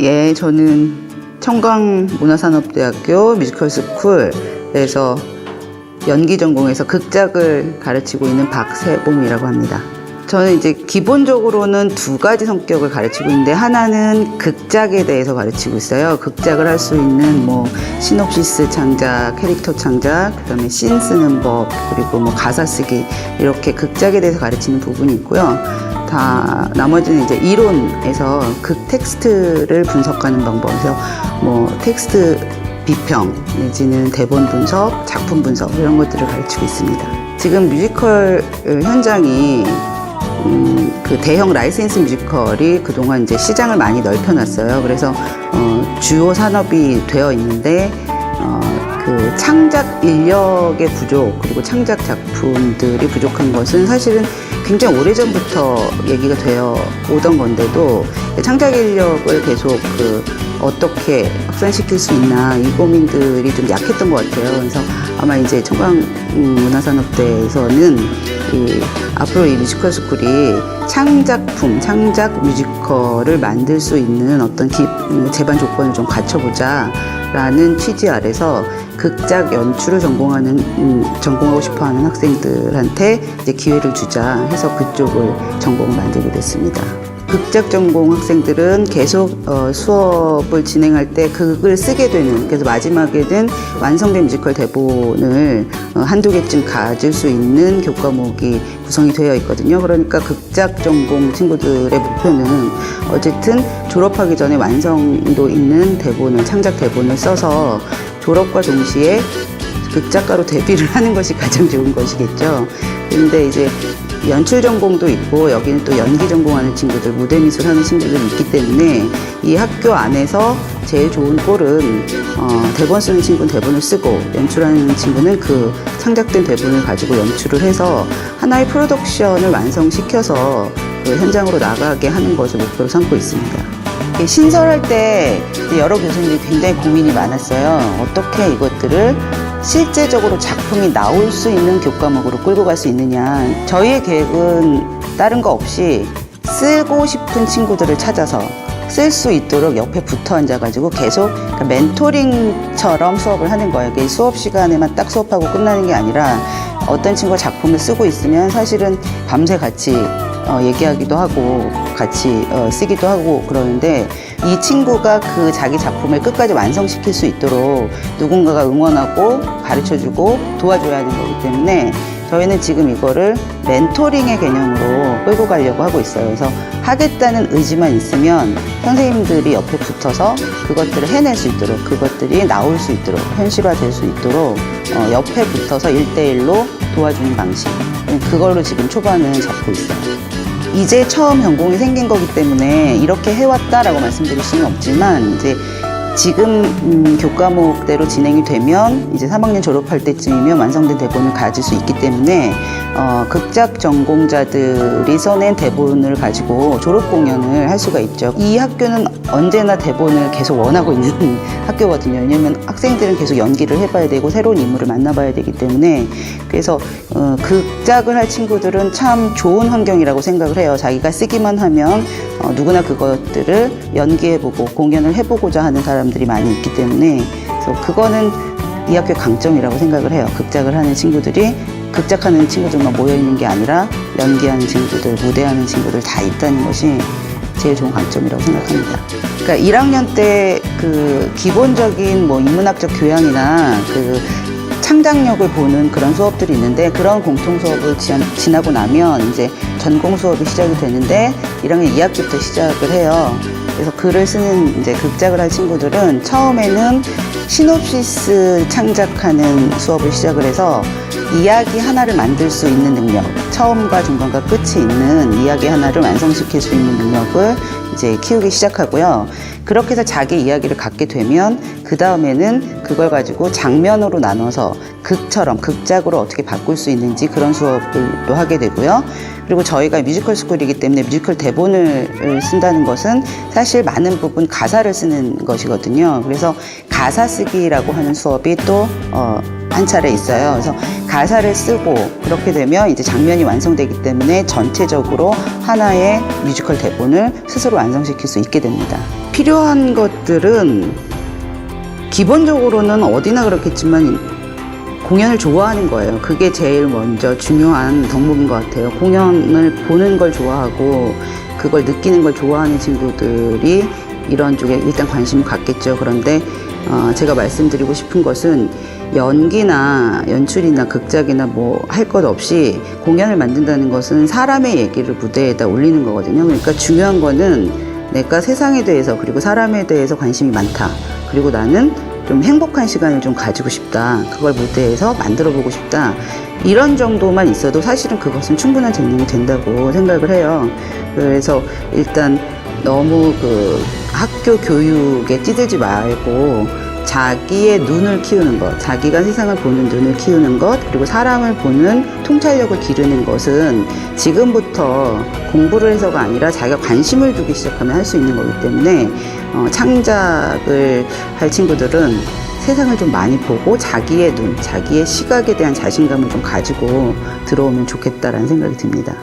예, 저는 청강문화산업대학교 뮤지컬스쿨에서 연기 전공에서 극작을 가르치고 있는 박세봉이라고 합니다. 저는 이제 기본적으로는 두 가지 성격을 가르치고 있는데, 하나는 극작에 대해서 가르치고 있어요. 극작을 할 수 있는 시놉시스 창작, 캐릭터 창작, 그다음에 씬 쓰는 법, 그리고 가사 쓰기, 이렇게 극작에 대해서 가르치는 부분이 있고요. 나머지는 이제 이론에서 극 텍스트를 분석하는 방법에서 텍스트 비평 내지는 대본 분석, 작품 분석, 이런 것들을 가르치고 있습니다. 지금 뮤지컬 현장이 그 대형 라이센스 뮤지컬이 그동안 이제 시장을 많이 넓혀놨어요. 그래서 주요 산업이 되어 있는데 그 창작 인력의 부족, 그리고 창작 작품들이 부족한 것은 사실은 굉장히 오래전부터 얘기가 되어 오던 건데도, 창작 인력을 계속 어떻게 확산시킬 수 있나, 이 고민들이 좀 약했던 것 같아요. 그래서 아마 이제 청강문화산업대에서는 앞으로 이 뮤지컬 스쿨이 창작품, 창작 뮤지컬을 만들 수 있는 어떤 제반 조건을 좀 갖춰보자 라는 취지 아래서 극작 연출을 전공하고 싶어 하는 학생들한테 이제 기회를 주자 해서 그쪽을 전공을 만들게 됐습니다. 극작 전공 학생들은 계속 수업을 진행할 때 극을 쓰게 되는, 그래서 마지막에는 완성된 뮤지컬 대본을 한두 개쯤 가질 수 있는 교과목이 구성이 되어 있거든요. 그러니까 극작 전공 친구들의 목표는 어쨌든 졸업하기 전에 완성도 있는 대본을, 창작 대본을 써서 졸업과 동시에 극작가로 데뷔를 하는 것이 가장 좋은 것이겠죠. 그런데 이제 연출 전공도 있고, 여기는 또 연기 전공하는 친구들, 무대 미술 하는 친구들이 있기 때문에 이 학교 안에서 제일 좋은 꼴은 대본 쓰는 친구는 대본을 쓰고, 연출하는 친구는 그 창작된 대본을 가지고 연출을 해서 하나의 프로덕션을 완성시켜서 그 현장으로 나가게 하는 것을 목표로 삼고 있습니다. 신설할 때 여러 교수님들이 굉장히 고민이 많았어요. 어떻게 이것들을 실제적으로 작품이 나올 수 있는 교과목으로 끌고 갈 수 있느냐. 저희의 계획은 다른 거 없이 쓰고 싶은 친구들을 찾아서 쓸 수 있도록 옆에 붙어 앉아가지고 계속 멘토링처럼 수업을 하는 거예요. 수업 시간에만 딱 수업하고 끝나는 게 아니라, 어떤 친구가 작품을 쓰고 있으면 사실은 밤새 같이 얘기하기도 하고 같이 쓰기도 하고 그러는데, 이 친구가 그 자기 작품을 끝까지 완성시킬 수 있도록 누군가가 응원하고 가르쳐주고 도와줘야 하는 거기 때문에 저희는 지금 이거를 멘토링의 개념으로 끌고 가려고 하고 있어요. 그래서 하겠다는 의지만 있으면 선생님들이 옆에 붙어서 그것들을 해낼 수 있도록, 그것들이 나올 수 있도록, 현실화될 수 있도록 옆에 붙어서 1대1로 도와주는 방식, 그걸로 지금 초반은 잡고 있어요. 이제 처음 전공이 생긴 거기 때문에 이렇게 해왔다라고 말씀드릴 수는 없지만, 이제 지금 교과목대로 진행이 되면 이제 3학년 졸업할 때쯤이면 완성된 대본을 가질 수 있기 때문에 극작 전공자들이 써낸 대본을 가지고 졸업 공연을 할 수가 있죠. 이 학교는 언제나 대본을 계속 원하고 있는 학교거든요. 왜냐하면 학생들은 계속 연기를 해봐야 되고 새로운 인물을 만나봐야 되기 때문에. 그래서 극작을 할 친구들은 참 좋은 환경이라고 생각을 해요. 자기가 쓰기만 하면 누구나 그것들을 연기해보고 공연을 해보고자 하는 사람들이 많이 있기 때문에, 그래서 그거는 이 학교의 강점이라고 생각을 해요. 극작을 하는 친구들이 극작하는 친구들만 모여있는 게 아니라 연기하는 친구들, 무대하는 친구들 다 있다는 것이 제일 좋은 강점이라고 생각합니다. 그러니까 1학년 때 그 기본적인 인문학적 교양이나 그 창작력을 보는 그런 수업들이 있는데, 그런 공통 수업을 지나고 나면 이제 전공 수업이 시작이 되는데 1학년 2학기부터 시작을 해요. 그래서 글을 쓰는 이제 극작을 할 친구들은 처음에는 시놉시스 창작하는 수업을 시작을 해서 이야기 하나를 만들 수 있는 능력, 처음과 중간과 끝이 있는 이야기 하나를 완성시킬 수 있는 능력을 이제 키우기 시작하고요. 그렇게 해서 자기 이야기를 갖게 되면 그 다음에는 그걸 가지고 장면으로 나눠서 극처럼 극작으로 어떻게 바꿀 수 있는지 그런 수업을 또 하게 되고요. 그리고 저희가 뮤지컬 스쿨이기 때문에 뮤지컬 대본을 쓴다는 것은 사실 많은 부분 가사를 쓰는 것이거든요. 그래서 가사 쓰기라고 하는 수업이 또 한 차례 있어요. 그래서 가사를 쓰고 그렇게 되면 이제 장면이 완성되기 때문에 전체적으로 하나의 뮤지컬 대본을 스스로 완성시킬 수 있게 됩니다. 필요한 것들은 기본적으로는 어디나 그렇겠지만 공연을 좋아하는 거예요. 그게 제일 먼저 중요한 덕목인 것 같아요. 공연을 보는 걸 좋아하고 그걸 느끼는 걸 좋아하는 친구들이 이런 쪽에 일단 관심을 갖겠죠. 그런데 제가 말씀드리고 싶은 것은 연기나 연출이나 극작이나 뭐 할 것 없이 공연을 만든다는 것은 사람의 얘기를 무대에다 올리는 거거든요. 그러니까 중요한 거는 내가 세상에 대해서 그리고 사람에 대해서 관심이 많다. 그리고 나는 좀 행복한 시간을 좀 가지고 싶다. 그걸 무대에서 만들어 보고 싶다. 이런 정도만 있어도 사실은 그것은 충분한 재능이 된다고 생각을 해요. 그래서 일단 너무 그 학교 교육에 찌들지 말고 자기의 눈을 키우는 것, 자기가 세상을 보는 눈을 키우는 것, 그리고 사람을 보는 통찰력을 기르는 것은 지금부터 공부를 해서가 아니라 자기가 관심을 두기 시작하면 할 수 있는 거기 때문에 창작을 할 친구들은 세상을 좀 많이 보고 자기의 눈, 자기의 시각에 대한 자신감을 좀 가지고 들어오면 좋겠다라는 생각이 듭니다.